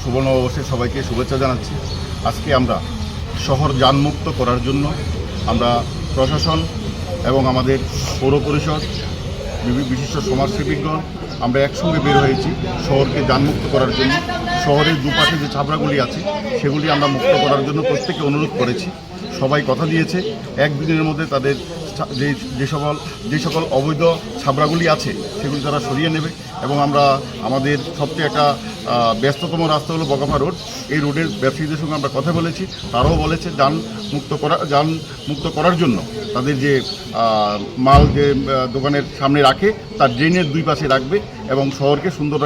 শুভ নববর্ষে সবাইকে শুভেচ্ছা জানাচ্ছি। আজকে আমরা শহর যানমুক্ত করার জন্য আমরা প্রশাসন এবং আমাদের পৌর পরিষদ বিশিষ্ট সমাজসেবীগণ আমরা একসঙ্গে বের হয়েছি শহরকে যানমুক্ত করার জন্য। শহরের দুপাশে যে ছাবড়াগুলি আছে সেগুলি আমরা মুক্ত করার জন্য প্রত্যেককে অনুরোধ করেছি। সবাই কথা দিয়েছে একদিনের মধ্যে তাদের যে সকল অবৈধ ছাবড়াগুলি আছে সেগুলি তারা সরিয়ে নেবে। এবং আমরা আমাদের সবচেয়ে একটা ব্যস্ততম রাস্তা হলো বগাফা রোড, এই রোডের ব্যবসায়ীদের সঙ্গে আমরা কথা বলেছি, তারাও বলেছে যান মুক্ত করার জন্য তাদের যে মাল যে দোকানের সামনে রাখে তার ড্রেনের দুই পাশে রাখবে এবং শহরকে সুন্দর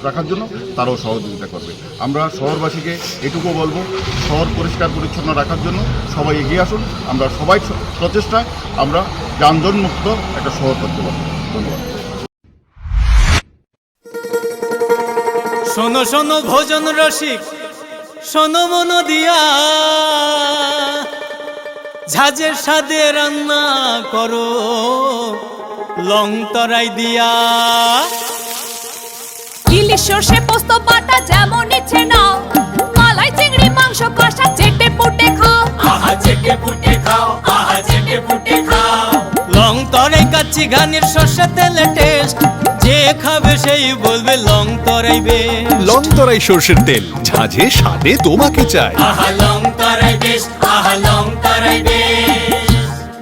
রাখার জন্য তারাও সহযোগিতা করবে। আমরা শহরবাসীকে এটুকু বলবো, শহর পরিষ্কার পরিচ্ছন্ন রাখার জন্য সবাই এগিয়ে আসুন। আমরা সবাই প্রচেষ্টায় আমরা যানজট মুক্ত একটা শহর করতে পারবো। ধন্যবাদ। শোনো শোনো ভোজন রসিক, শোনো মন দিয়া, ঝাঁঝের স্বাদে রান্না করো লং তরাই দিয়া। ইলিশ সর্ষে পোস্ত বাটা যেমন ইচ্ছে নাও, মালাই চিংড়ি মাংস কষা চেটে পুটে খাও, আহা চেটে পুটে খাও, আহা চেটে পুটে খাও। লং তরাই কাচ্চি ঘানির সর্ষে তেলে টেস্ট, যে খাবে সেই বলবে লং তরাই বেশ। লং তরাই সর্ষের তেল, ঝাঁঝে স্বাদে তোমাকে চাই। আহা লং তরাই বেশ, আহা লং তরাই বেশ।